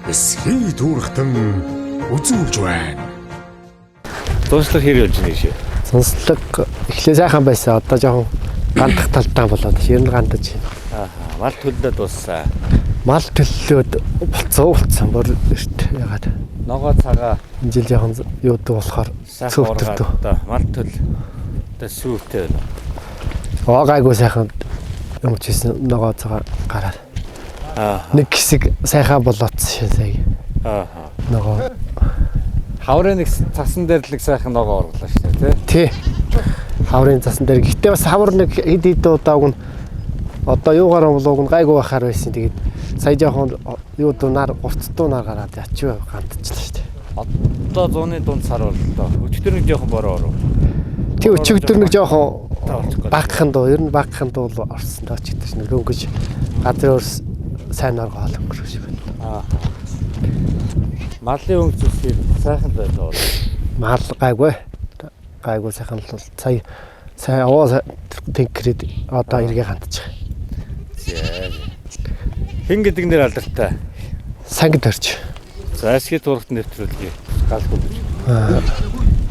эсхий дүүрхтэн үзүүлж байна. Сонслог хэр явж байна шээ. Сонслог эхлээ сайхан байсан. Одоо жоохон гандах талтай болоод ер нь гандаж байна. Мал төлөлд дууссан. Мал төллөөд болцсон бүр эрт ягаад. Ногоо цагаа Энэ жил жоохон юудаг болохоор цөвтөрдөө. Мал төлөл одоо сүүтэй байна. Гайгүй сайхан юм чийсэн ногоо цагаа гараад. Нэг хэсэг сайхан болоодсон шээ сая. Ногоо хаврын нэг цасан дээр л сайхан ногоо орлоо шүү дээ тий. Хаврын цасан дээр. Гэтэ бас хавар нэг хэд удааг нь одоо юугаар болоог нь гайгүй байхаар байсан. Тэгээд сая жоохон юу дунаар гурцдуу нар гараад ячив гандчихлаа шүү дээ. Одоо 100-ны дунд сар боллоо. Өчтөр нэг жоохон бороо оров. Тий өчигдөр нэг жоохон багхан дуу. Ер нь багхан дуу орсон доо ч гэдэг чинь өнгөж газар өрс сайн арга өнгөрөх шиг байна. Малын өнгө зүсээр сайхан байлаа. Мал гайгүй сайхан л сая аваа тэнкрээд одоо эргээ хандчих. Хин гэдэг нэр алдартай. Сангид орч. За эсхий турхт нэвтрүүлгээ галгүй гэж.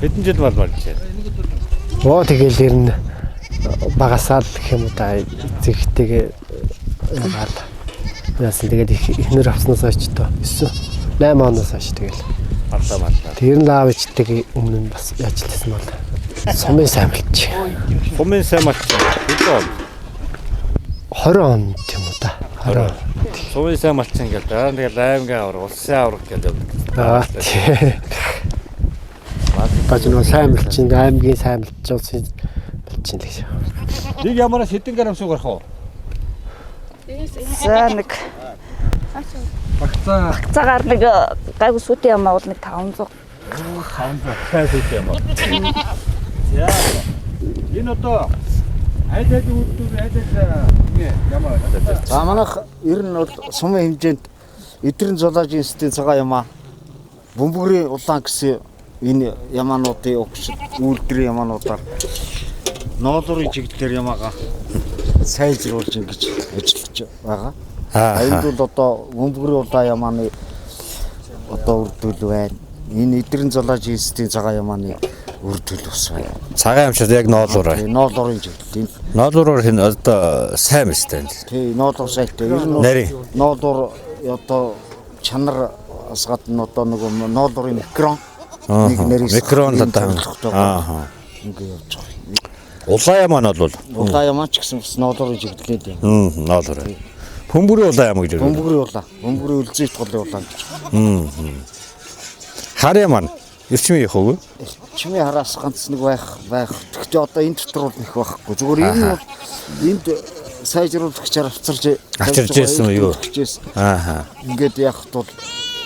Хэдэн жил мал болж байна. Тэгэл ер нь багасаал гэх юм уу та зэгтэйгээ яагаад яасан тэгээд ихнэр авснаас хойш тоо 8 оноос хойш тэгэл марлаа. Тэр нь аав ичтэйг өмнө нь бас ажилласан бол сумын сайн малч. Сумын сайн малч. Хэдэн 20 он тийм үү та. 20. Сумын сайн малч ингээл дараа нь тэгэл аймгийн авраг, улсын авраг гэдэг. Тий. Бажин сайн малчин аймгийн сайн малч улсын малчин л гэж. Нэг ямараас хэдэн грамм суу гарах вэ? За нэг багцаагаар нэг гайгүй сүтээ юм аа бол нэг 500 500 сүтээ юм аа. За энэ одоо айдад үүдүүд ямаа. За манайх ер нь бол сумын хэмжээнд эдрийн зооложийн институтын цагаан ямаа бөмбөгрийн улаан гэсэн энэ ямаануудын өгшил үйлдвэрийн ямаануудаар ноолуурын чиглэлээр ямаага сайжруулж ингэж ажиллаж байгаа. Энд бол одоо бөмбөгрийн улаан ямааны одоо үрдүүл байна. Энэ эдрийн зооложийн институтын цагаан ямааны үрдүүл бас байна. Цагаан амшаад яг ноолуураа. Ноолуурын чиглэл. Ноолуураар хин одоо сайн мэстэй. Тий, ноолуур сайтай. Ер нь ноолуур одоо чанар асгаад нь одоо нэг ноолуурын микрон нэг нэрийг микрон одоо ингэ явж байгаа. Улаан ямаа нь бол улаан ямаа ч гэсэн бас ноолуурын чиглэлээд юм. Ноолуураа. Бөмбөрийн улаан ямаа гэж үү? Бөмбөрийн улаан. Бөмбөрийн үлзийт голын улаан гэж. Хар ямаа нь эрчмийн их үү? Эрчмийн хараас ганц нэг байх. Гэхдээ одоо энэ дотор бол их байхгүй. Зүгээр энэ бол энд сайжруулагчаар авчирч байсан юу? Ингээд яхад бол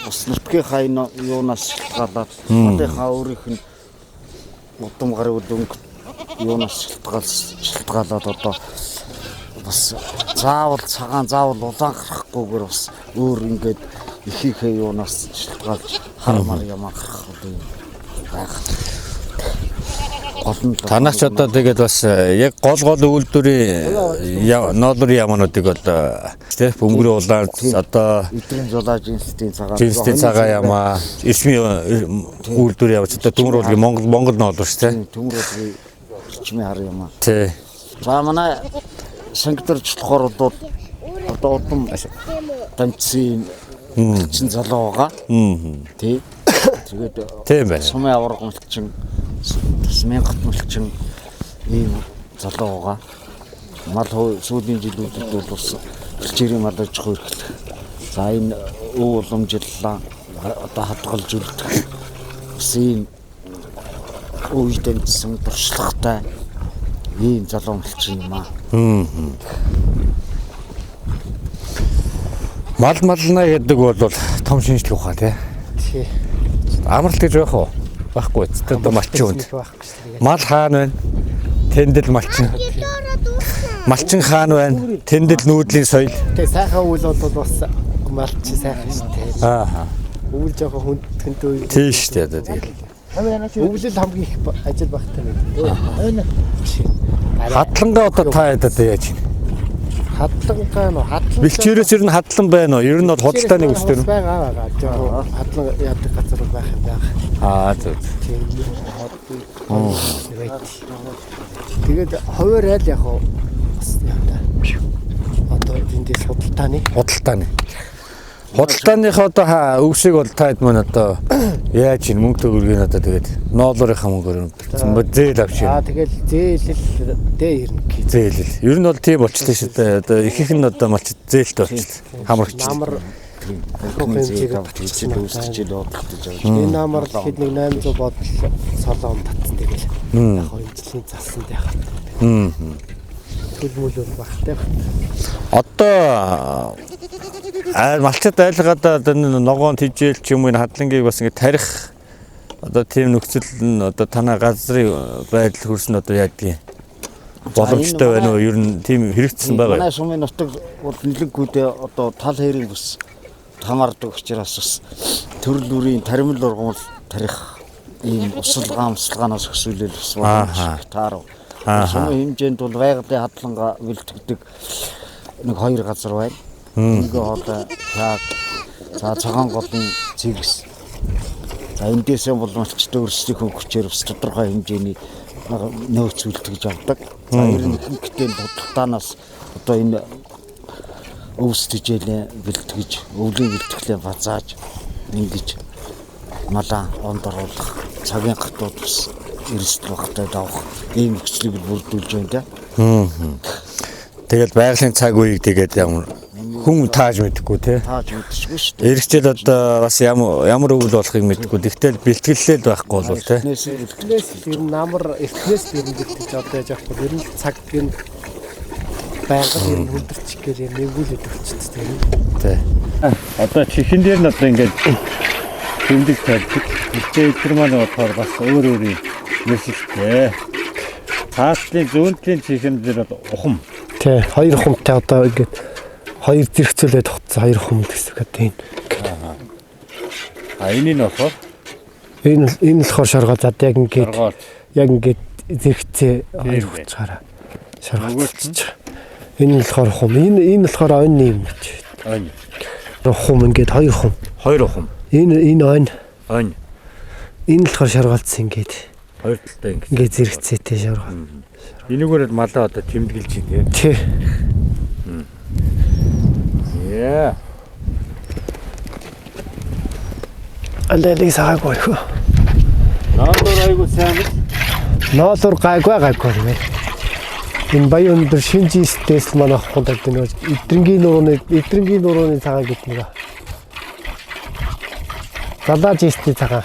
бас нутгийн хайн юунаас шалтгаалаад одынхаа өөрийнх нь удам гарын өнгө юунаас шалтгаалаад одоо бас заавал цагаан заавал улаан гарахгүйгээр бас өөр ингээд ихийнхээ юунаас шалтгаалж хармаар ямаа гарах байх. Танаач одоо тэгээд бас яг гол үйлдвэрийн ноолуурын ямаануудыг одоо тий бөмбөрийн улаан одоо эдрийн зооложийн институтын цагаан ямаа эрчмийн үйлдвэрийн ямаа одоо төмөр уулгийн Монгол ноолуур шүү тий. Төмөр уулгийн эрчмийн хар ямаа. Тий. За манай сангидэрчлэхоор бол одоо удам дамжсан малчин залуу байгаа. Тий. Тэгээд тийм байна. Сумын авраг малчин мянгат малчин ийм залуу байгаа. Мал сүүлийн жилүүдэд бол бас хичээрийн мал аж ахуй эрхлэх. За энэ өв уламжлалаа одоо хадгалж үлдэх. Бас ийм үед дамжсан туршлагатай ийм залуу малчин юм аа. Малнаа гэдэг бол том шинжлэх ухаан тий. Амралт гэж байх уу? Байхгүй ч одоо малчин үнд. Мал хаан байна. Тэндэл малчин. Малчин хаан байна. Тэндэл нүүдлийн соёл. Тэгээ сайхан үйл бол бас малчин сайхан шүү дээ. Үйл жоохон хүндтэй. Тийм шүү дээ одоо тэгэл. Өвлөл хамгийн их ажил багтай байна. Хадлангаа одоо та ядаад яаж юм? Хадлангаа Бэлчээрээс ер нь хадлан байна уу? Ер нь бол худалдааны үстэй үү? байгаа. Жоо хадлан яадаг газар байх юм байна. Аа зөв. Тэгээд хуваар айл яг уу бас яа. Одоо эндээс худалдааны. Худалдааныхаа одоо өвсийг бол таад маань одоо яаж ин мөнгө төгрөгийн одоо тэгээд ноолорынхаа мөнгөөр зээл авч байна. Тэгэл зээлэл дээ ирнэ. Зээлэл. Ер нь бол тийм болчихлоо шүү дээ. Одоо ихэнх нь одоо малч зээлтэй болчихлоо. Хамрагч. Намар хэмжээг авчиж үүсгэж бодлож байгаа. энэ намар хэд нэг 800 бодол солон татсан тэгэл. Яг хэмжлийн залсан яах. Төлмөл багтай. Одоо малчад айлгаад одоо ногоон тижэл ч юм уу хадлагыг бас ингэ тарих одоо тийм нөхцөл нь одоо танаа газрын байдал хөрсөн одоо яадгийг боломжтой байна уу? Ер нь тийм хэрэгжсэн байгаа. Манай сумын нутаг бол нэлээдээ одоо тал хэрийн бүс хамаардаг учраас бас төрөл бүрийн таримл ургамал тарих ийм усалгаанаас өсвөлөл бас боломж таарав. Сумын хэмжээнд бол байгалийн хадгаланга бэлтгэдэг нэг 2 газар байна. Нэг хоолой яг цагаан голын цэгс. За эндээсээ бол малчтай өөрсдийнхөө хүчээр бас тодорхой хэмжээний нөөц үлдгэж авдаг. За ерөнхийдөө бодлогоос одоо энэ өвс тижээлээ бэлтгэж, өвлийн бэлтгэлээ базааж ингэж малаа ондоруулах, цагийн гатууд бас эрсдэл багтай давах ийм нөхцөлийг бүрдүүлж байна те. Тэгэл байгалийн цаг үеийг тэгээд ямар хүн тааж мэдгүй те. Тааж мэдчихгүй шүү дээ. Эргэжэл одоо бас ямар өвөл болохыг мэдгүй. Тэгтэл бэлтгэллээд байхгүй болов те. Эхнээс ер нь намар эхнээс ер нь бэлтгэж одоо яаж явах вэ? Ер нь цаг ер нь байгаль ер нь хүндэрчих гээл нэгүүлээд өгчтэй тийм. Тэ. Одоо чихэн дээр нь одоо ингээд тэмдэг тавьдаг. Тэр маань болохоор бас өөр нэршилтэй. Хааслын зүүнтлийн чихэн дээр бол ухам. Тэ, 2 ухамтай одоо ингээд 2 зэрэгцүүлээд тогтсон 2 ухам гэсэн үг тийм. Энэ нь болохоор энэ болохоор шоргоо зад яг ингээд зэрэгцээ 2 хуцаараа шоргоолчих. Энэ болохоор ухам. Энэ болохоор ойн юм гэж. Ойн. Ухам ингээд 2 ухам. 2 ухам. Энэ ойн. Ойн. Энэ болохоор шоргоолцсон ингээд. 2 талтай ингээд зэрэгцээтэй шоргоо. Энийгээр малаа одоо тэмдэглэж байна тий. Яа. Аллалиг саагүй хөө. Ноолор айгуу сайн л. Ноолор гайгүй юм. Энэ баян өндөр шинжи стэйс манай хондог нэг эдрэнгийн нурууны цагаан гэдэг нэг. Залааж исти цагаан.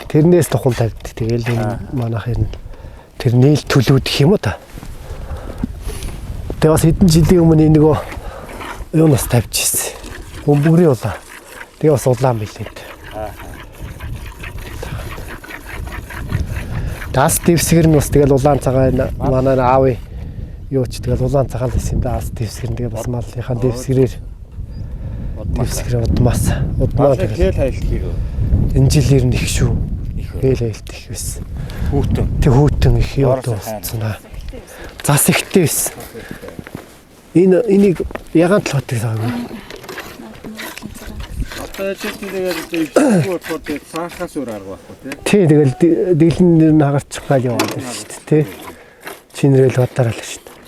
Тэрнээс тухайн тавьдаг. Тэгэл энэ манайх энэ тэр нээл төлөвдөх юм уу та. Тэгээ бас хэдэн жилийн өмнө нөгөө юунаас тавьчихсан. Бөмбөгрийн улаан. Тэгээ бас улаан билээд. Дас дэвсгэр нь бас тэгэл улаан цагаан манай аавын юу ч тэгэл улаан цагаан байсан юм да. Дас дэвсгэр нь тэгээ бас малынхаа дэвсгэрээр удмаас тэгэл хайлтгийг. Энэ жилээр нь их шүү. Тэгэл хайлт их байсан. Хүүтэн их юу дууссан аа. Зас ихтэй байсан. Энийг ягаан талхад байгаа. Одоо тэгээд тэгээд цаахаас өөр арга байхгүй тий. Тэгэл дийлэн нь хагарчих гал яваад байна шүү дээ тий. Чинрэл бадараа л шүү дээ.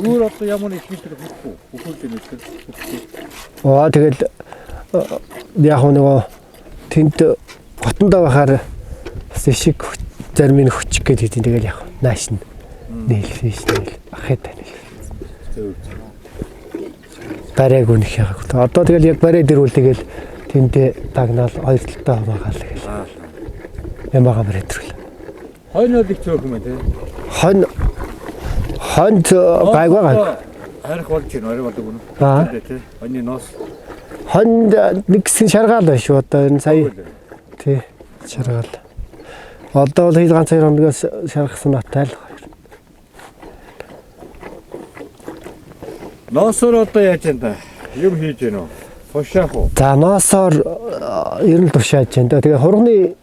Өөр одоо ямар их хилдэр бүхүүлээ мэдээ. Тэгэл яг нөгөө тэнд готондоо бахаар бас ишиг зарим нь хүчих гээд хэдийн тэгэл яг нааш нь нийлсэн ахад тань. Барайг үнэх яг. Одоо тэгэл яг барай дэрүүл тэгэл тэндээ дагнаал 2 талтай байгаа л гэл. Ямаага барай дэрүүл. Хойноо их цөөх юм тий. Хонд гайгүй гай. Харих болж байна орой болдог үнэ. Тий. Хойны ноос. Хонд нэгсэн шаргаал байна шүү одоо энэ сая. Тий. Шаргаал. Одоо бол хэд ганц 2 хоногоос шаргасан натайл. Ноосоор одоо яаж энэ юм хийж гэнэ үү? Тушаах уу? За ноосоор ер нь тушааж байна да. Тэгээ хурганы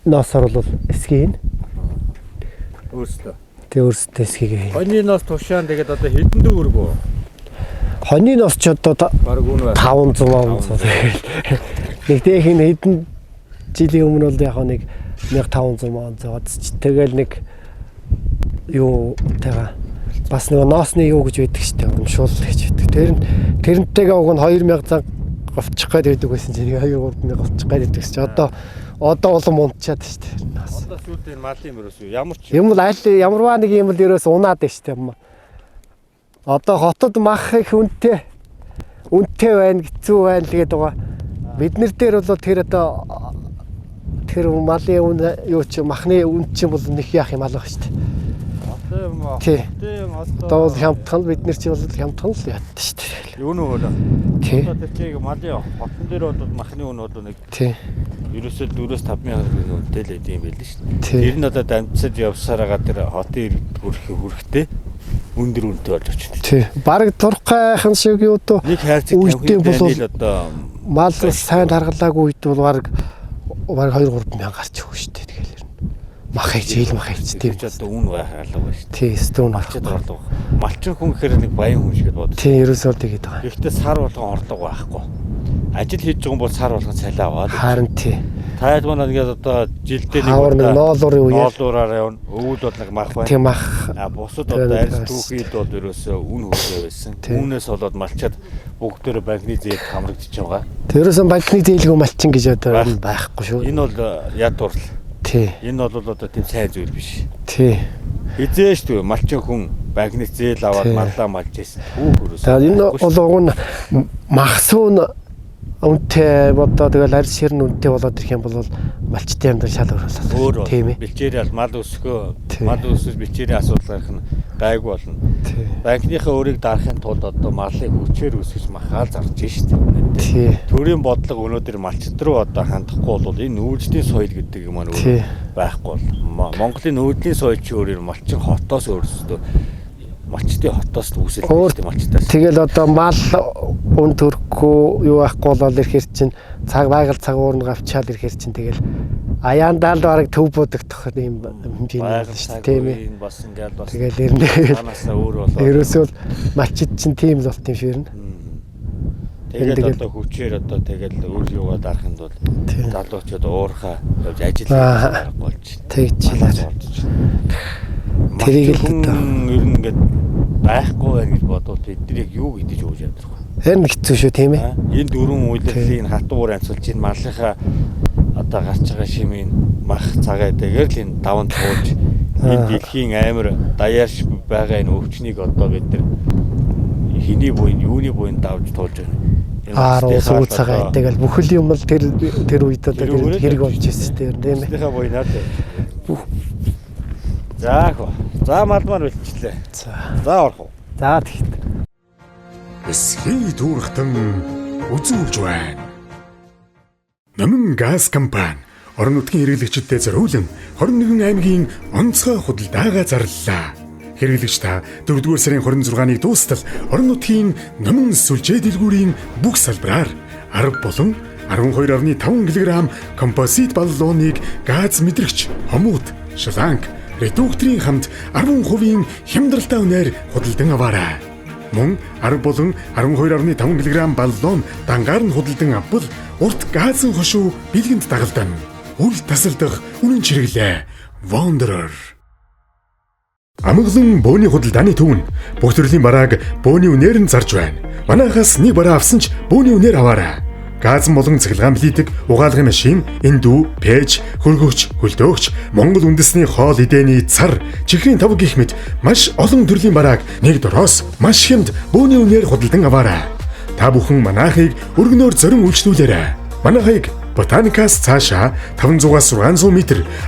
ноосоор бол эсгийн. Өөрсдөө. Тэгээ өөрсдөө эсгийг. Хойны ноос тушаан тэгээд одоо хэдэн дүүргөө? Хоньны нас ч одоо Бараг үнэ 500 нэг дэх энэ хэдэн жилийн өмнө бол яг нэг 1500 зооц. Тэгэл нэг юу тэгээ бас нэг ноосны юу гэж байдаг шүү дээ. Урамшуул гэж байдаг. Тэрнтэйгээ уг нь 2000 голчих гээд байдаг байсан чинь 2-3 голчих гээд байдаг чинь одоо улам унтчаад шүү дээ. Одоо сүүлд энэ малын мөрөөс ямар ч юм л ямарваа нэг юм л ерөөс унаад байна шүү дээ. Одоо хотод мах их үнэтэй байна, хэцүү байна тэгээд байгаа. Биднэр дээр бол тэр малын үн юу ч махны үн чинь бол нэг яах юм алга шүү дээ. Одоо хямдхан бид нар чи бол хямдхан л яддаг шүү дээ. Юу нөө хөө. Одоо тэр чиг малын хотон дээр бол махны үн бол нэг ерөөсөө 4-5 мянган үнэтэй л идэм байл шүү дээ. Тэр нь одоо дамжсаж явсараа тэр хотын хүрэхтэй өндөр үнэтэй болж очив. Тий. Бараг турхайхан шиг юу доо нэг хайрцаг үйдээ бол одоо мал сайн харгалаагүй үед бол бараг 2-3 мянга гарч өгнө шүү дээ. Тэгэл мах хийж тийм ч одоо үн байх алга байна шүү дээ. Тий, стон малчд орлого. Малчин хүн гэхээр нэг баян хүн шиг боддог. Тий, ерөөсөө тэгээд байгаа. Гэхдээ сар болгон орлого байхгүй. Ажил хийж байгаа юм бол сар болгон цалиа аваад. Харин тий. Таад манай ингээд одоо жилдээ нэг ноолуураар явна. Өвөл бол нэг мах байна. Тийм мах. Бусад одоо арьс түүхийд бол ерөөсөө үн хөлөө байсан. Үүнээс болоод малчаад бүгдөө банкны зээл хамрагдчихж байгаа. Тэрөөсөн банкны зээлгүй малчин гэж одоо байхгүй шүү. Энэ бол яд турл. Тий. Энэ бол одоо тийм сайн зүйл биш. Тий. Хизээш түр малчин хүн банкны зээл аваад марлаа малж байсан. Хүүхөрөөс. За энэ бол уг нь махсуун үнэтэй бодоо тэгэл арьс ширн үнэтэй болоод ирэх юм бол малчтай юм даа шал өөр тийм ээ. Бэлчээрээ мал өсөж бэлчээрийн асуудал гарах нь гайгүй болно. Банкныхаа өөрийг дарахын тулд одоо марлыг хүчээр өсгөж махаал зарж штеп. Төрийн бодлого өнөөдөр малчд руу одоо хандахгүй бол энэ нүүдлийн соёл гэдэг юм аа байхгүй бол Монголын нүүдлийн соёл чи өөрөөр малчин хотоос өөрсдөө малчтын хотоос үүсэлтэй малчтаас. Тэгэл одоо мал үн төрөхгүй юу байхгүй болол ирэхэр чинь байгаль цагуур нь гавчаал ирэхэр чинь тэгэл аяандаа л бараг төв бодогдох юм хэмжээний шүү дээ тийм ээ. Бас ингээд бас тэгэл ирнэ. Танаас өөр болоо. Ерөөсөө малчид чинь тийм л болт юм шиг нэ. Тэгээд одоо хүчээр одоо тэгэл өөр юугаа дарахын тулд залуучууд уурхаа явж ажиллаж болж тэгж тэрийг л ер нь ингээд байхгүй байх гэж бодвол тэднийг юу гэдэж өгч яадаг вэ? Харин хэцүү шүү тийм ээ. Энэ дөрвөн үйлдлийн хатуур амьсгалж энэ малынхаа одоо гарч байгаа шимийн мах цагаа дээр л энэ даван туулж энэ дэлхийн амар даяарч байгаа энэ өвчнийг одоо бид нар хиний буйн юуны буйн давж туулж байна. Сүүл цагаа тэгэл бүхэл юм бол тэр үед одоо хэрэг болж ирсэн тийм ээ. Тэрхээ буйнаад. За малмаар үлчлээ. За орох уу. За тэгт. Эсхий дүүрхтэн үзүүлж байна. Намын газ компани орон нутгийн хэрэглэгчдэд зориулан 21 аймгийн онцгой худалдаагаа зарлалаа. Хэрэглэгч та 4-р сарын 26-ныг дуустал орон нутгийн намын сүлжээ дэлгүүрийн бүх салбараар 10 болон 12.5 кг композит баллоныг газ мэдрэгч хомууд, шланг, редукторын хамт 10% хямдралтай үнээр худалдан аваарай. Мөн 10 болон 12.5 кг баллон дангаар нь худалдан авбал урт газын хошуу бэлгэнд дагалдан. Үл тасалдах үнэн чирэглээ. Wanderer. Амгалан бөөний худалдааны төвн бүх төрлийн барааг бөөний үнээр нь зарж байна. Манайхаас нэг бараа авсан ч бөөний үнээр аваарай. Газ болон цахилгаан плитик, угаалгын машин, эндүү, пэж, хөргөгч, хөлдөөгч, Монгол үндэсний хоол эдээний цар, чихрийн тав гэх мэт маш олон төрлийн барааг нэг дороос маш хямд бөөний үнээр худалдан аваарай. Та бүхэн манайхыг өргөнөөр зорин үйлчлүүлээрэй. Манайхыг Ботаникаас цаашаа 500-аас 600 м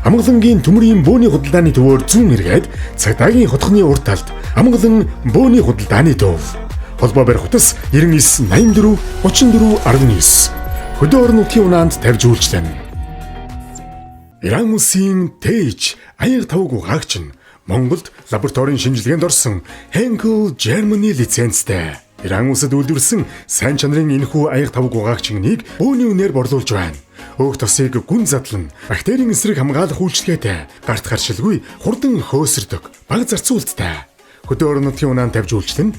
амгалангийн төмрийн бөөний худалдааны төвөөр зүүн эргээд цагдаагийн хотхны урд талд амгалан бөөний худалдааны төв. Холбоо барих утас 99 84 34 19. Хөдөө орон нутгийн унаанд тавьж үйлчлэнэ. Иран улсын Тэж аяг тавг угаагч нь Монголд лабораторийн шинжилгээнд орсон Henkel Germany лицензтэй. Иран улсад үйлдвэрлэсэн сайн чанарын энэхүү аяг тавг угаагчныг бөөний үнээр борлуулж байна. Өөх тосыг гүн задлан бактерийн эсрэг хамгаалах үйлчлэгээтэй, гарт гаршилгүй, хурдан хөөсөрдөг, бага зарцуулттай. Хөдөө орон нутгийн унаанд тавьж үйлчлэн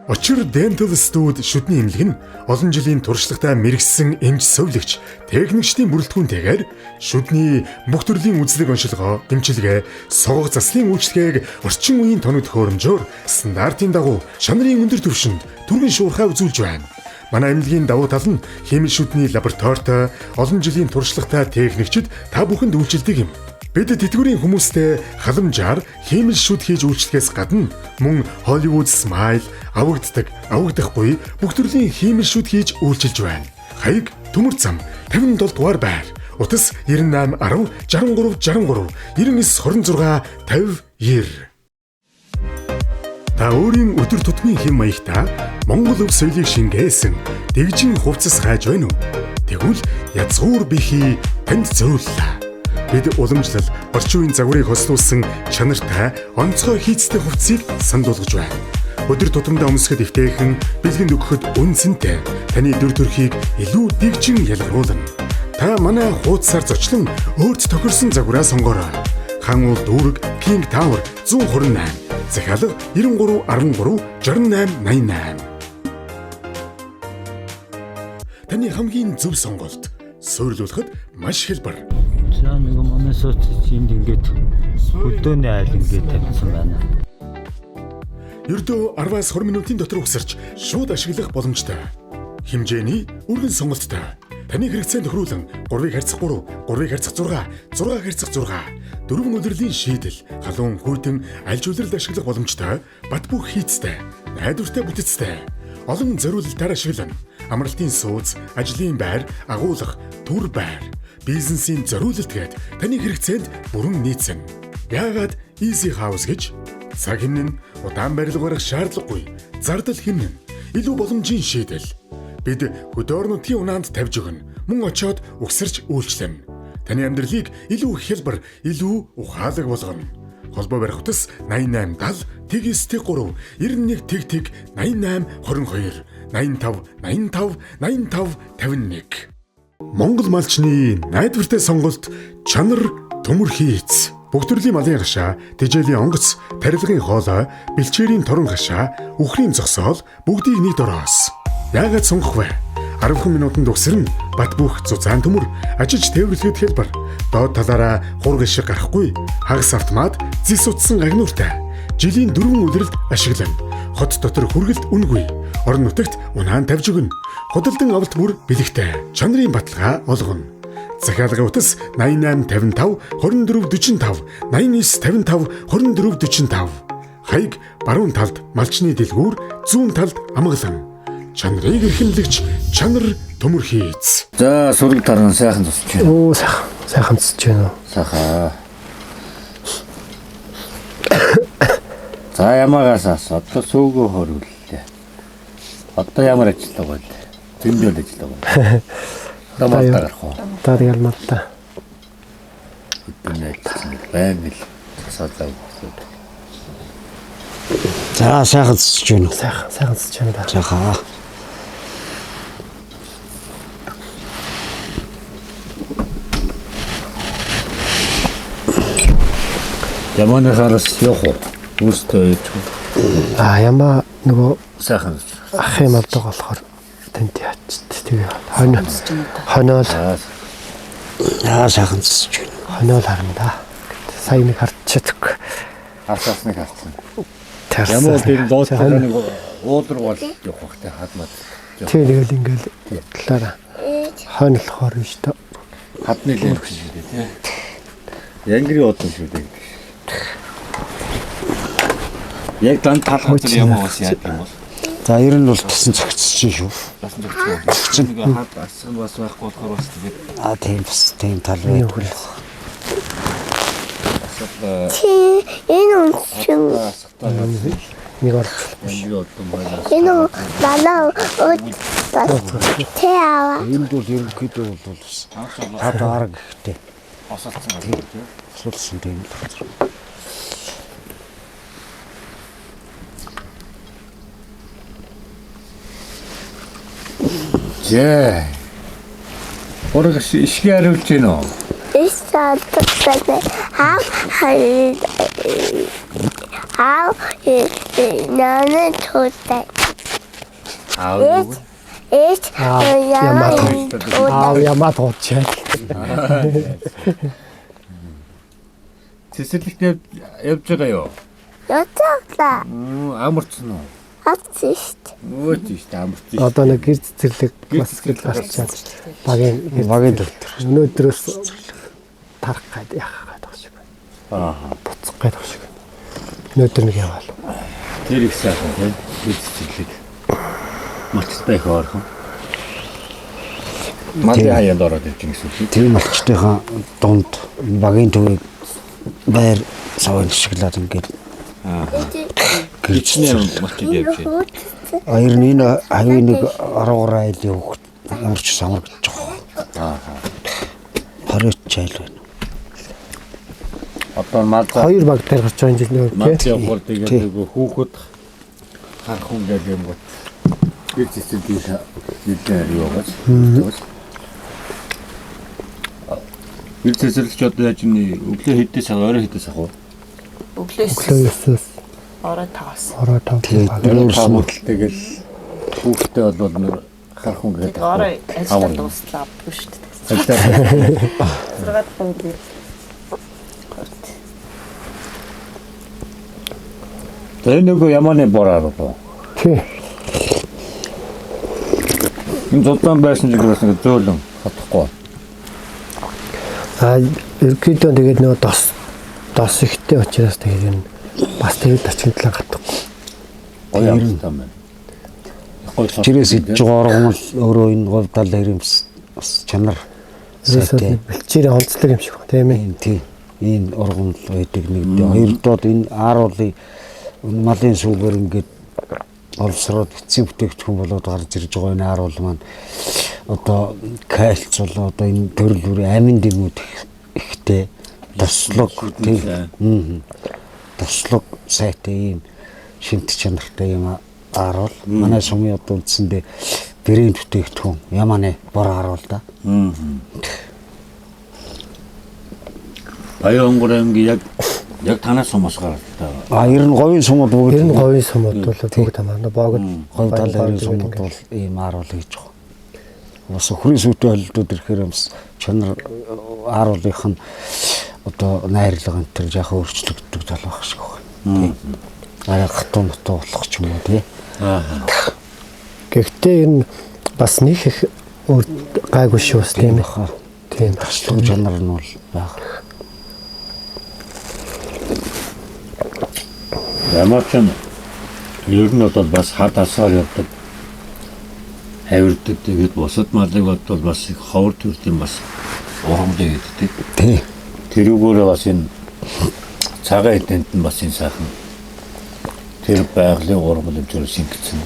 Очир Dental Studio шүдний эмнэлэг нь олон жилийн туршлагатай мэрэгсэн эмч совлогч техникчдийн бүрэлдэхүүнтэйгээр шүдний бүх төрлийн үзлэг оншилгоо, эмчилгээ, согог заслын үйлчлэгийг орчин үеийн тоног төхөөрөмжөөр стандартын дагуу шанарын өндөр түвшинд түргэн шуурхай үзүүлж байна. Манай эмнэлгийн давуу тал нь химийн шүдний лабораторитой олон жилийн туршлагатай техникчид та бүхэнд үйлчилдэг юм. Бид тэтгэврийн хүмүүстэй халамжаар химийн шүд хийж үйлчлэхээс гадна мөн Hollywood Smile, авагдахгүй бүх төрлийн химийн шүд хийж үйлчилж байна. Хаяг төмөр зам 57 дугаар байр. Утас 98 10 63 63 99 26 50 90. Та өөрийн өдөр тутмын хэм маягта Монгол өв соёлыг шингээсэн дэгжин хувцас хайж байна уу? Тэгвэл язгуур бихий танд зориуллаа. Бид уламжлал орчин үеийн загварыг хослуулсан чанартай онцгой хийцтэй хувцсыг сандуулгаж байна. Өдөр тутамдаа өмсөхөд эвтэйхэн бэлгэнд өгөхөд үнцэнтэй таны дүр төрхийг илүү дэгжин ялгаруулна. Та манай хуудасаар зочлон өөрт тохирсон загвараа сонгоорой. Хан уул дүүрэг King Tower 128 захиалга 93 13 68 88. Таны хамгийн зөв сонголт суйрлуулахад маш хялбар. За нэг манай сууц энд ингээд хөдөөний айл ингээд тавьсан байна. Ердөө 10-аас 20 минутын дотор үгсэрч шууд ашиглах боломжтой. Хэмжээний өргөн сонголттой. Таны хэрэгцээнд тохируулан 3x3, 3x6, 6x6, дөрвөн удирлын шийдэл, халуун хүйтэн аль улиралд ашиглах боломжтой, бат бөх хийцтэй, найдвартай бүтэцтэй. Олон зориулалтаар ашиглана. Амралтын сууц, ажлын байр, агуулга, түр байр, бизнесийн зориулалт гээд таны хэрэгцээнд бүрэн нийцэн. Яагаад Easy House гэж? Цаг хэмнэн, удаан барилга барих шаардлагагүй. Зардал хэмнэн, илүү боломжийн шийдэл. Бид хөдөөрнүүдийн унаанд тавьж өгнө. Мөн очиод угсарч үйлчлэнэ. Таны амьдралыг илүү хялбар, илүү ухаалаг болгоно. Холбоо барих утас 8870 ТГСТ3 91 тэгтэг 88 22 85 85 85 51. Монгол малчны найдвартай сонголт чанар төмөр хийц. Бүх төрлийн малын гашаа, тэжээлийн онгоц, тарилгын хоолой, бэлчээрийн торон гашаа, үхрийн зогсоол бүгдийг нэг дороос. Яагаад сонгох вэ? 10 минутанд угсарна. Бат бөх зузаан төмөр, ажиж тээвэрлэхэд хялбар. Доод талаараа хург шиг гарахгүй. Хагас автомат, зис утсан гагнууртай. Жилийн 4 удиралд ашиглана. Хот дотор хүргэлт үнгүй. Орон нутагт унаан тавьж өгнө. Худалдан авалт бүр бэлэгтэй. Чанарын баталгаа олгоно. Захиалгын утас 8855 2445 8955 2445. Хаяг баруун талд малчны дэлгүүр, зүүн талд амгалан. Чанарыг эрхэмлэгч чанар төмөр хийц. За сураг таран сайхан тусч байна. Оо сайхан тусч байна. Сайхан. За ямаагаас одоо сүүгөө хорууллаа. Одоо ямар ажиллагаа вэ? Зөндөл ажиллагаа байна. Тамаа гарах уу? Та тэгэл мадта. Байнг л цаацаа. За сайхан цэцэж байна. Сайхан цэцэж байна. Сайхан. Яманы хараас явах уу? Үстэй яж. Ямаа нөгөө сайхан. Ах юм алдаг болохоор тэнд ячт. Тэгээ хоноол. Сайхан цэцэж байна. Хоноол харна. Сайн нэг харчихдаг. Асаас нэг харсан. Ямар тэр лооттой нэг уулар бол явах хэрэгтэй хадмад. Тэг нэгэл ингээл талаараа хойноолохоор биш та. Хадны л юм шиг тий. Янгри удаа шүү дээ. Яг тань талхаж ямар бас яа гэм бол. За ер нь бол тасан цогцсон шүү. Тасан цогцсон. Нэг хад ассан бас байхгүй болохоор бас тэгээд Тийм бас тийм тал байдаг. Энэ үнсэн. Нэг орч. Энэ манай тэава. Энд бол ерөнхийдөө бол хад арга гэхтэй. осолцсон гэдэг тийм. Осолцсон тийм л. Жээ. Орог ишгэ хариулж гин үү? Истаттай хаа нана тотай. Ээж Ямаа тооцоо. Цэцэрлэгт явж байгаа юу? ятаа Амарцсан уу? атсист Өө тийш амарцсан. Одоо нэг гэр цэцэрлэг бас гарчаад багийн төлтөр. Өнөөдрөөс тарах гад яах гэдэг шиг байна. Буцах гэдэг шиг. Өнөөдөр нэг яваал. Тэр их сайхан тийм гэр цэцэрлэг. Малчтай их орхон. Малын хаяанд ороод ирж байгаа гэсэн үг. Тэр малчтайхаа дунд багийн төвийг байр савын шиглаад ингээд гэрчнээ малчд явж байна. аяр нь энэ хавийн нэг 13 айлын хүүхэд ямарч самар гэж байгаа. Парит чайл байна. Одоо мал Хоёр баг дээр гарч байгаа юм жил мал явхаар тэгээд хүүхэд харах хүн гэдэг юм бол гэр цэцэрлэг нэлээд юу гэж. Гэр цэцэрлэгч одоо яаж нэг өглөө хэдээс орой хэдээс ах уу? Өглөөс орой 5-аас. орой 5 Тэгэл хүүхдээ бол нэг харах хүн гэдэг. Орой ажиллаа дуслаа авдаггүй шүү дээ. 6 тоног. Тэр нэг яманы бороо боо. Тий. Энэ зодон байсан ч гэсэн нэг зөөлөн хатахгүй. Ерөнхийдөө тэгээд нөгөө дос ихтэй учраас тэгээд энэ бас тэгээд ачинтлан гатахгүй. Гоё юм байна. Чирээс идж байгаа оргомол өөрөө энэ гол тал хэрэмс бас чанар сайтай. Бэлчээрээ онцлог юм шиг байна тийм ээ. Тийм. Энэ оргомол байдаг нэг. Хоёрдоод энэ ааруулын малын сүүгээр ингээд олсроод эцсийн бүтээгдэхүүн болоод гарч ирж байгаа энэ ааруул маань одоо кальц бол одоо энэ төрөл бүрийн амин дэмүүд ихтэй тослог тийм тослог сайтай ийм шинт чанартай юм ааруул манай сумын одоо үндсэндээ бэрийн бүтээгдэхүүн яманы бор ааруул да. Баянгур аймгийн яг танаас сумаас гараад та. Ер нь говийн сумууд бүгд Тэр нь говийн сумууд бол бүгд хамаана. Богд говь талын сумууд бол ийм ааруул гэж байгаа. Бас өхрийн сүтээ холилдууд ирэхээр бас чанар ааруулынх нь одоо найрлага энэ төр яхаа өөрчлөгддөг тал байх шиг байна. Арай хатуу мутуу болох ч юм уу тий. Гэхдээ энэ бас нэг их гайгүй шүү бас тийм ээ. Тийм таслаг чанар нь бол байх. Ямар ч юм ер нь бол бас хад асаар явдаг. Хавирдаг тэгээд бусад малыг бодвол бас их ховор төрлийн бас урамтай гэдэг. Тий. Тэрүүгээрээ бас энэ цагаан эдэнд нь бас энэ сайхан тэр байгалийн урамлж шингэсэн.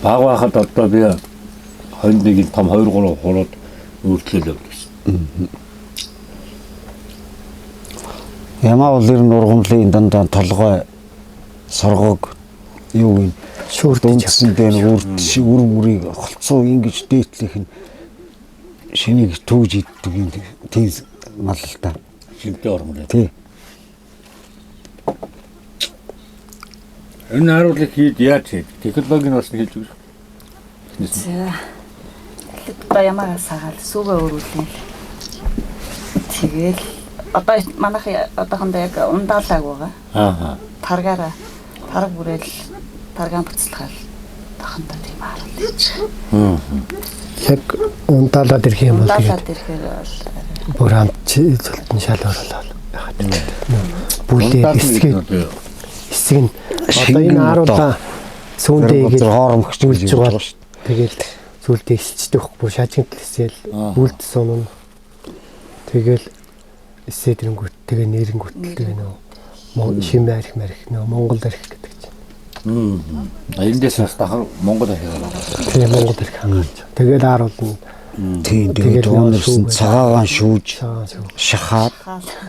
Баг байхад одоо би хондыг том 2-3 хурууд өөрчлөл явуулсан. Ямаа бол ер нь ургамлын дандаа толгой соргог юу вэ? Шүрдэнтэй үр бүрийг холцоо ингэж дээтлэх нь шинийг төвж иддэг юм тийм мал л та. Шинтэй ургамл. Тий. Энэ харуулыг хийж яаж хийх? Технологи нь бас хийж өгөх. За. Одоо ямаа сагаал сүгэ өрүүлээ. Тэгэл одоо манайх одоохондоо яг ундаалааг байгаа. Таргаараа тарг бүрээл таргаан буцалгаал тахандаа тийм харуулж. Яг ундаалаад ирэх юм бол Ундаалаад ирэхээр бол бүр хамт зөвлөлтөн шал оруулаад яхад. Бүлээ хэсэг нь одоо энэ харуулаа сүүндээ ингэж хоромгч үлж байгаа шүү. Тэгэл сүулдэ эсэлцдэг байхгүй шажигт эсэл үлд сунна. Тэгэл эсээ тэрэнгүүт тэгээ нэрэнгүүт тэгээ нөө шим арх марх нөө Монгол арх гэдэг чинь. Эндээс бас дахар Монгол арх байгаа. Тэгээ Монгол арх хангаж. Тэгэл харуулна. Тийм тэгээд дуунарсан цагаагаан шүүж шахаад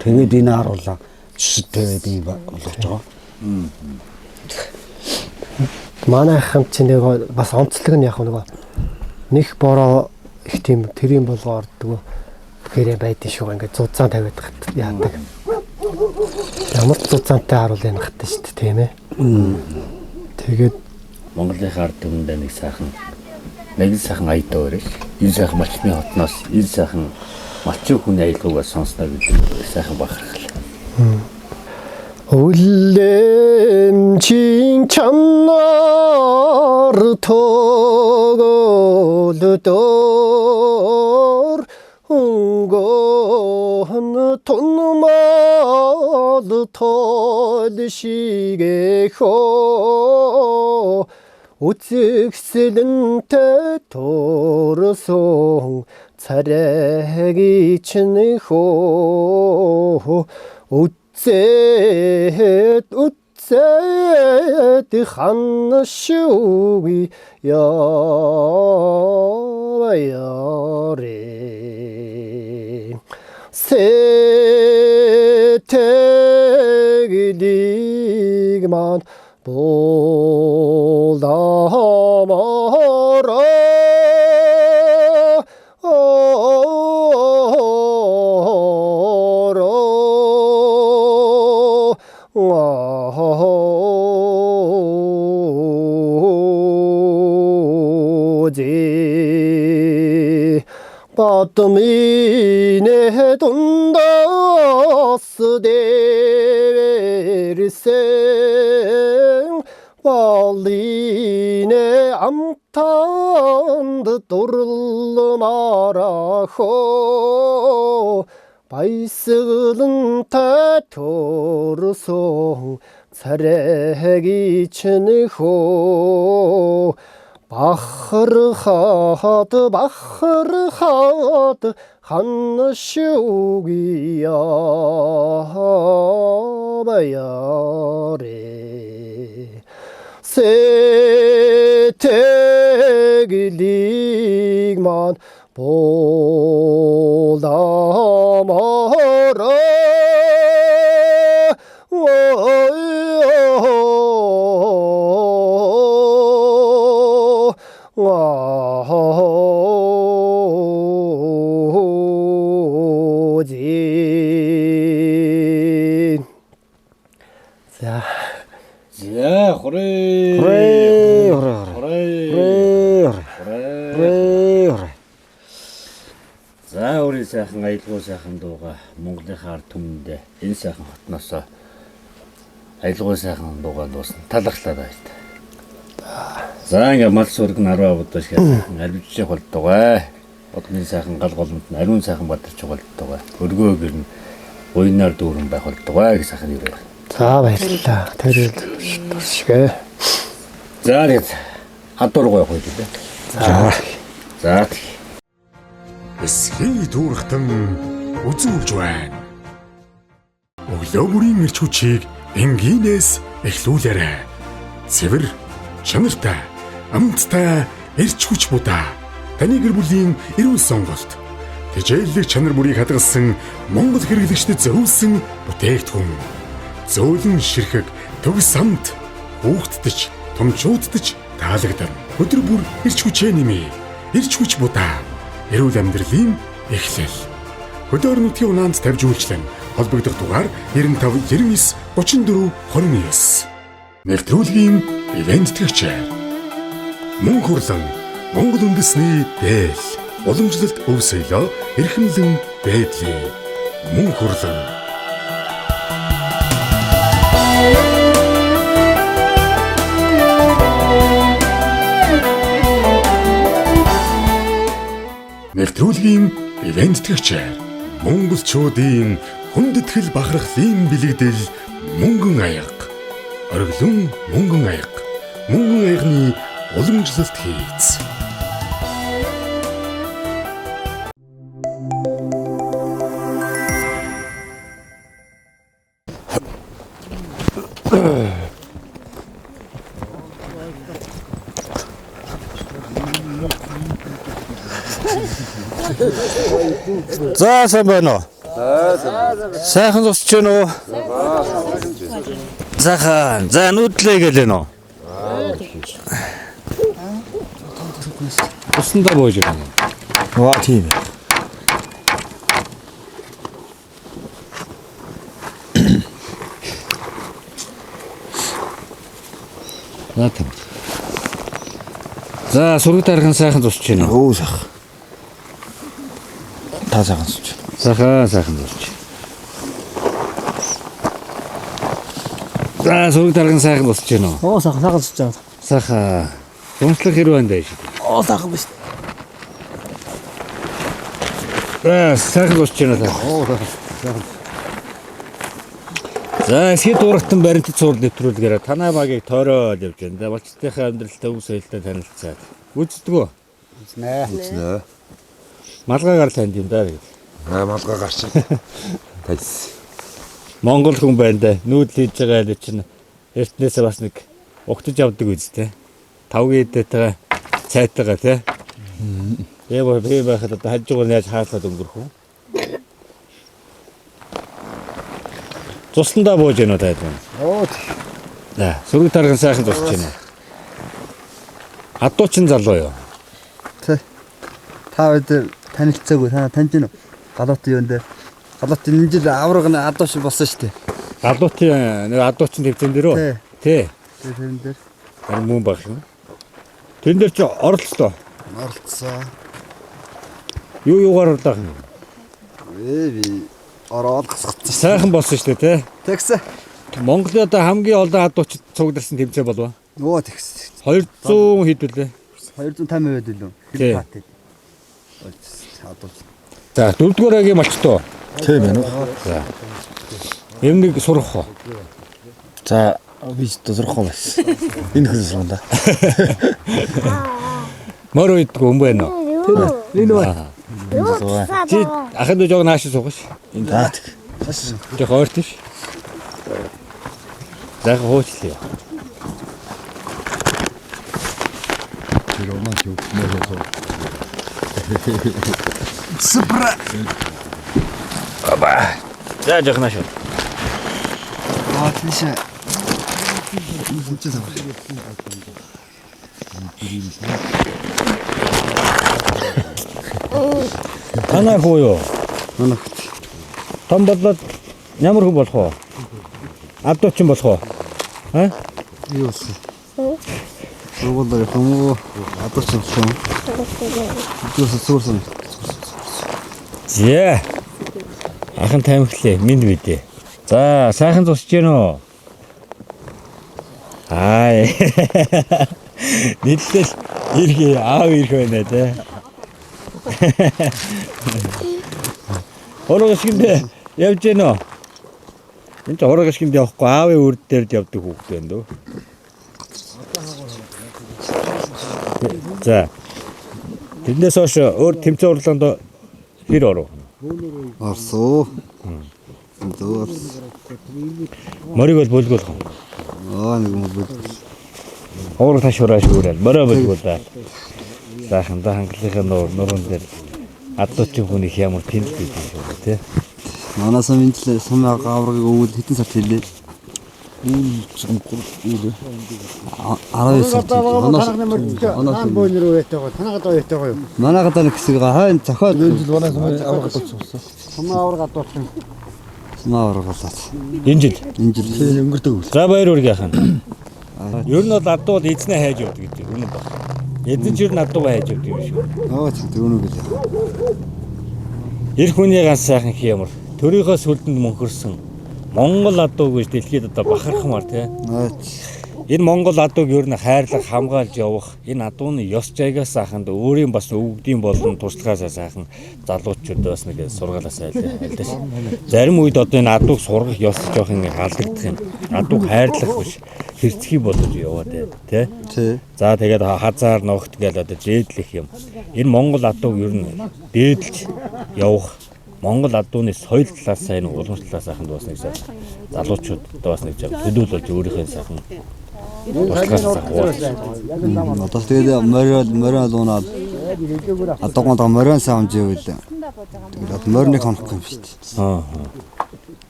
тэгээд энэ харуулаа зүстэй байд болгож байгаа. Манайхан ч нэг бас онцлог нь яг нэг бороо их тийм тэрийн болгоо ордог. Гэрээ байдгийн шүү ингээд зузаан тавиад гат яадаг. Ямар зузаантай харуул энэ гат шүү дээ тийм ээ. Тэгээд Монголын ард түмэндээ нэг сайхан аядаа өрөж энэ сайхан малчны хотноос энэ сайхан малчин хүний аялгаагаа сонсноо гэдэг сайхан бахархал. 울렘진 참나르 토골돌 흥건 돈마르 톨시게호 우측스는 태토르송 차례기 춘호 우셋 한슈기 야야레 세태기만 볼다마라 바텀이네 돈다스 데르생 발리네 암탄드 도르마라호 바이스는 타토르송 사레기 춘호 바흐르하드 한슈기야 바야레 세태기릭만 볼다마라 자, 호레. За 우리 сайхан аялгау сайхан дууга Монголын ард түмэндээ энэ сайхан хотноос аялгау сайхан дуугаа дуусна. Талархлаа баяр. За ингээ мал сүрэг нь 10 аваад шиг арвижчих болдгоо. Одны сайхан гал голомт нь ариун сайхан бадарч болдгоо. Өргөө гэрн уйнаар дүүрэн байх болдгоо гэж сайхан юу. За баярлалаа. Тэр шигэ. За тэгээд хадуургаа явах үү. За. Эсхий дүүрхтэн үзүүлж байна. Өглөө бүрийн эрч хүчийг энгийнээс эхлүүлээрэй. Цэвэр, чанартай, амттай эрч хүч будаа таны гэр бүлийн эрүүл сонголт. Тэжээллэг чанар бүрийг хадгалсан Монгол хэрэглэгчдэд зориулсан бүтээгдэхүүн. Зөөлөн ширхэг, төгс самт, хүүхддэж, томчууддаж таалагдана. Өдөр бүр эрч хүчээ нэмээ. Эрч хүч будаа. Эрүүл амьдралын эхлэл. Хөдөр нутгийн унаанд тавьж үйлчлэн холбогдох дугаар 95 99 34 29. Нэвтрүүлгийн ивент төгчээр. Мөн хурлан Монгол үндэсний дээл. Уламжлалт өв соёлоо эрхэмлэн байдлаа. Мөн хурлан нэвтрүүлгийн ивент төгчээр. Монголчуудын хүндэтгэл бахархлын бэлэгдэл мөнгөн аяга. Орглон мөнгөн аяга. Мөнгөн аягны уламжлалт хийц. За сайн байна уу? Сайхан зогсож байна уу? Сайхан. За нүүдлээ гэлээ нөө. Уснда бууж байна. Ваа тийм. Натан. За сураг дарган сайхан тусч байна уу? Өө сайхан. Та сайхан тусч. Сайхан тусч. За сураг дарган сайхан тусч байна уу? Оо сайхан тусч байгаа. Сайхан. Уншлах хэрэг байна даа. Оо сайхан биш. Сайхан тусч байна. Оо сайхан. За эсхий дууралтан баримтат сурал нэвтрүүлгээр танай магийг тойроод явж байна. Балчтынхаа амьдралтай үс соёлтой танилцаад. Үздэг үү? Үзнэ. Малгайгаар танд юм даа. Малгай гарч. Тайс. Монгол хүн байна да. Нүүдэл хийж байгаа л чинь эртнээсээ бас нэг угтаж авдаг үстэй. Тавгийн эдэтэйгээ цайтайгаа тий. Би байхад одоо хажуугаар яаж хаалаад өнгөрөх вэ? Цусландаа бууж гэнэ таад байна. Оо. За, сураг дарган сайхан тусч байна. Адуучин залуу юу? Та өдөр танилцаагүй таньж гэнэ. Галуутай юу нэ? Галуутай энэ жил аврагны адууш болсон шүү дээ. Галуучин нэг адуучин төвцөн дээр үү? Тий. Тэрэн дээр. Харин мөн баг шүү. Тэн дээр чи оролцлоо. Оролцсон. Юугаар орлоо юм? Би ороод гасгацсан. Сайхан болсон шүү дээ, тий. Тэгсэн. Монголын одоо хамгийн олон адуучид цугдарсан тэмцээн болов. Нөө тэгс. 200 хэд үлээ? 250 байд илүү. Тий. Адууч. За, дөрөвдүгээр агийн малчтоо. Тийм ээ. За. Эмнийг сурах уу? За би ч тусрахгүй байсан. Энэ хүн сурна. Мөр үйдгүй юм байна уу? Энэ үү? Чи ахын жоо нааш суугаш. Энэ таа. Тэг хоортиш. За хоочлээ. Супер. Аба. За жоо нааш. Отлично. Танай хуу юу? Манай Том болоод ямар хүн болох вэ? Адуучин болох уу? Аа? юу вэ? Руугаа хүмүүс адууч болсон. Зүрсэн. Зэ. Ахын таймхлээ. Минь бидээ. За, сайхан тусч гэнэ үү? Ай. Нийтлэл ирэх аав ирэх байна те. Хорогшгиндээ явж гэнэ үү? Энд хорогшгинд явахгүй аавын үрд дээр явдаг хүүхэд байна дөө. За. Тэрнээс хойш өөр тэмцээн урлаганд хэр оров? Орсоо. Морийг бол бүлгүүлэх юм. Нэг юм бол. Хоорог ташуураа шүүрэл мороо бүлгүүлээ. Сайхан хангалынхаа нуруунд дээр адуучин хүнийх ямар тэмдэг гэдэг шүү тий. Манаас минь сумаа гаврыг өвөл хитэн сард хэлээ. 12 сард. Манаас Бөөнөр үетэйгоо танайгаа дооётэйгоо юу? манайхад нэг хэсэг хайн зохиол Энэ жил манайс авраг авчихсан. Сумаа авраг авчихсан. сумаа аврагалаад. Энэ жил. Энэ жил өнгөрдөг үл. За баяр үргийнхэн. Ер нь бол адууд эзнээ хайж явдаг гэдэг юм байна. Эзэн ч ер нь адуугаа хайж явдаг юм шүү. Нөө тэгүнүг л. Эр хүний ганц сайхан их ямар төрийнхөө сүлдэнд мөнхөрсөн Монгол адуу гэж дэлхийд одоо бахархмаар тий. Энэ Монгол адууг ер нь хайрлах, хамгаалж явах, энэ адууны ёс жайгаас аханд өөрийн бас өвгдийн болон туршлагаас сайхан залуучууд бас нэг сургаалаас айлдаж. Зарим үед одоо энэ адууг сургах ёс жоох ингэ алдагдах юм. Адууг хайрлах биш, хэрцгий болож яваад байна тий. За тэгээд хазаар ногт гээл одоо дээдлэх юм. Энэ Монгол адууг ер нь дээдлж явах Монгол адууны соёл талаас сайн уламж талаас аханд бас нэг залуучууд одоо бас нэг төлөвлөж өөрийнхөө сайхан Одоо тэгээд морин луунаад адууганд морин саамж ивэл тэгээд мориныг хонох юм шүү дээ. Аа.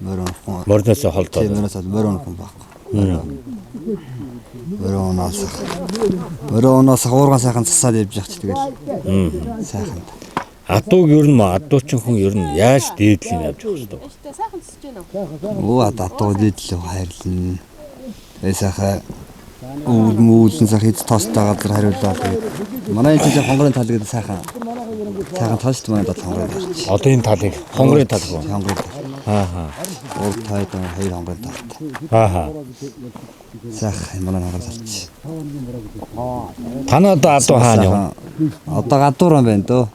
Моринээс Морноос холдоо. моринээс морин хүн баг. Моринаас хуурган сайхан засаад явж явах ч тэгээд сайхан. Адууг ер нь адуучин хүн ер нь яаж дээдлийг авч явах вэ? Оо адуу дээдлээ хайрлна. Сайхан үүлэн сар хэд тоостой газар хариуллаа. Тэгээд манай энэ чинь хонгорын тал гэдэг сайхан тал шүү дээ манай тал хонгорын тал. Одоо энэ талыг хонгорын тал гоо. Хонгорын тал. Урд тайд хоёр хонгорын тал. Сайхан манай хонгорын талч. Танаа одоо адуу хаана юу? Одоо гадууран байна дөө.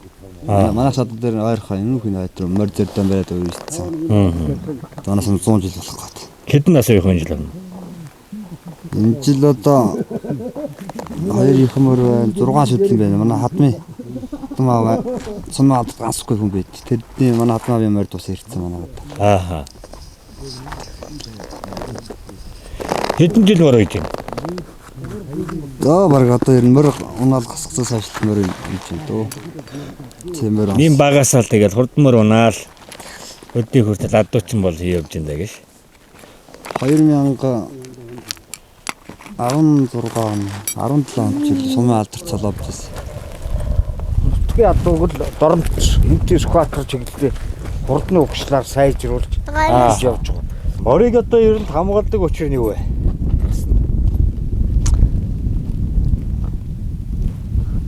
Манай сад дээр ойрхон энэ хүн айтруу морь зөрдөн байгаад үйсэн. Танаас 100 жил болох гээд. Хэдэн нас үеийн жил байна? Энэ жил одоо 2 их мөр 6 шүтлэн байна. Манай хадмын тумаа цомоо гасгүй хүн байт. Тэдний манай хадмаа морь тус ирсэн манай. Хэдэн жил мөр үйж байна? Бараг одоо ер нь мөр унаал гасгацаас ажилт мөр юм чинь дөө. Тиймэр. Ийм багасаал тэгэл хурдмөр унаал өдний хүртэл адуучин бол явж байна гэж. 2016 17 он жил сумын алдарт цолообж байсан. Нутгийн адууг л доромч хэмтээ скватер чиглэлээ хурдны угшлаар сайжруулж явж байгаа. Морийг одоо ер нь хамгаалдаг учир нь юу вэ?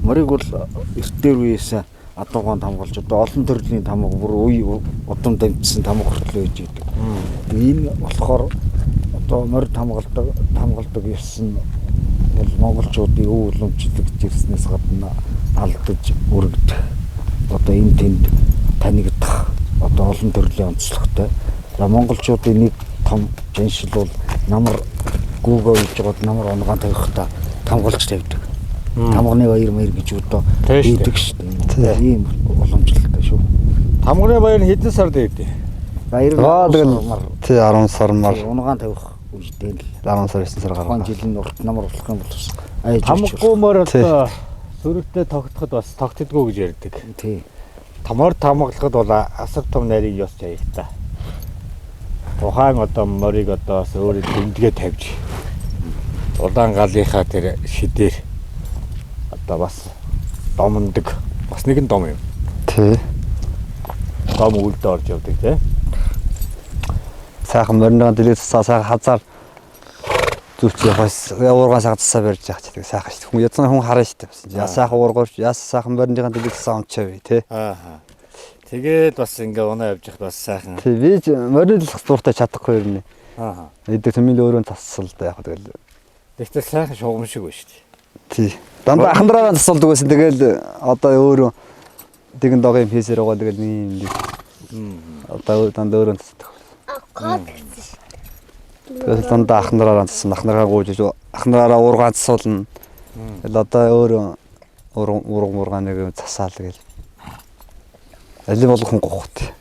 Морийг бол эртээр үеэс адуугаанд хамгаалж одоо олон төрлийн тамга бүр үе удам дамжсан тамга хүртэл байж идэг. Энэ болохоор одоо морь хамгаалдаг ёс нь бол монголчуудын өв уламжлалт ирснээс гадна алдаж өргөдөх одоо энэ тэнд танигдах одоо олон төрлийн онцлогтой. Монголчуудын нэг том жаншил бол намар гүүгөө үйж байгаад намар онгон тавихта тамгалж тавьдаг. Тамганы баяр маяр гэж одоо хийдэг шүү дээ. Ийм уламжлалтай шүү. Тамганы баяр нь хэдэн сард ээдээ? Баяр тий 10 сар мар унган тавих үедээ л 10 сар 9 сар гарсан. Жилийн урт намар болох юм бол тамгагүй морь одоо сөрөгтэй тогтоход бас тогтдгоо гэж ярьдаг. Тий. Тамор тамгалахад бол асар том нарийн ёс чаягтай. Тухайн одоо морийг одоо бас өөрөө дэмдгээ тавьж улаан галынхаа тэр шидээр одоо бас домондог. Бас нэгэн дом юм. Тий. Дом үлдээ орж явдаг тий. Сайхан мориноо дэлгэц сайхан хазар зүвч яваас уургаас хацсаа барьж яах ч гэдэг сайхан шүү. Хүн ядсан хүн харна шүү. Яа сайхан уургуур яа сайхан мориноо дэлгэц амчаавь тий. Тэгээд бас ингээ унаа явж хад бас сайхан. Тий би морин дэлгэх дуртай чадахгүй юм. Эдгээр төмөл өөрөө тассал да яг тэгэл. Тэгтээ сайхан шугамшиг ба шүү дээ. Тий. Дандаа ахнараа тасалдаг байсан. Тэгэл одоо өөрөө тэгэн догийн пьесэр байгаа тэгэл нэг юм. Одоо дандаа өөрөө тасалдаг. Тэгэл дандаа ахнараа тассан. Ахнараа гуйж ахнараа уургаан тасуулна. Тэгэл одоо өөрөө уургаан нэг засаал тэгэл. Алим болох хүн гохот.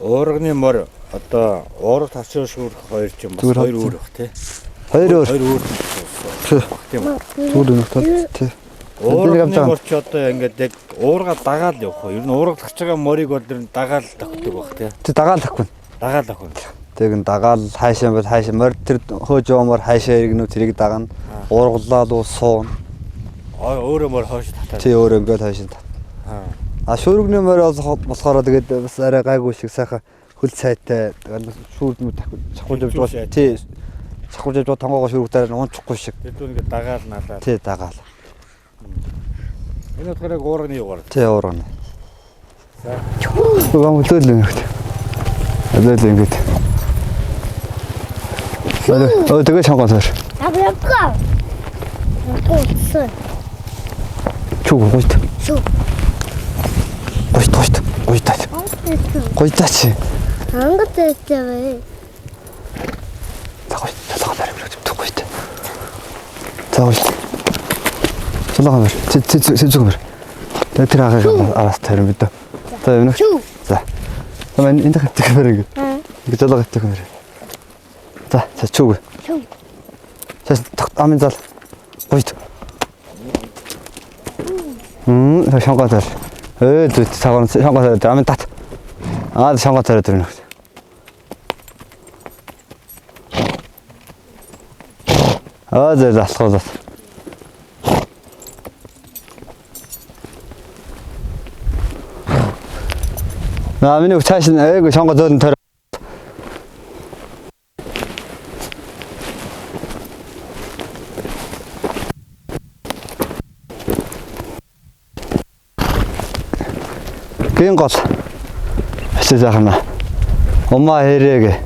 Уурганы морь одоо уурга тавчаа шүүрх хоёр ч юм бас хоёр өөр бах тий. Хоёр өөр. Тийм үү. Зүгээр нөхдөд тий. Уурганы морь ч одоо ингээд яг уурга дагаал явах уу? Ер нь уурга тагч байгаа морийг бол ер нь дагаал тавьдаг бах тий. Тий дагаал тавьхгүй. Дагаал авах. Тэгэн дагаал хайшаа бол хайшаа морь тэр хөөж явмаар хайшаа иргэнүү тэрийг дагана. Уургалаад уу суун. Өөрөө морь хойш татаа. Тий өөрөө ингээд хайшаа тат. Шүүргний морь болохоор тэгээд бас арай гайгүй шиг сайхан хөл цайтай шүүрдмүүд чахуулж явж байгаа. Тий. Чахуулж явж байгаа тонгоогоо шүүргдээр унчихгүй шиг. Тэр дүүн ингээд дагаал наалаа. Тий дагаал. Энэ утгаараа уурганы юугаар. Тий уурганы. За. Угаан үлдээл нэг. Үлдээл ингээд. Тэгээ шангасаар. Абракка. Тусаа. Чуг гойт. Чуг. Гойт. Гойт. Ангат тавь. Цалгаа барь. Цалгаа. Цэцүүгээр. Тэр араас тарим бид. За энэ. За. Тамаа энэ хатдаг барь ингэ. Ингэ цалгаа хатдаг барь. За чуг. Сейчас амин зал. Гойт. Шангасаар. Зүт цагаан шангасаар амин тат. Шангасаар дөрнө. За залхуулаад. Миний цааш нь айгу шангаа зөөлн төр. Гин гол. Хэсэг сайхна. Умаа хэрэг.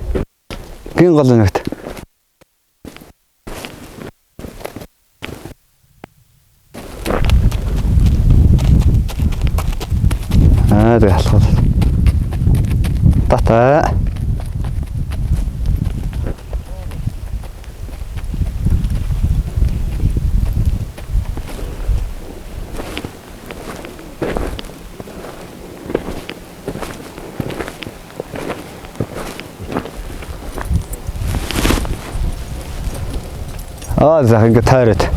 Гин гол нэгт. Тэг алхал. Тата. За ингэ тайраад.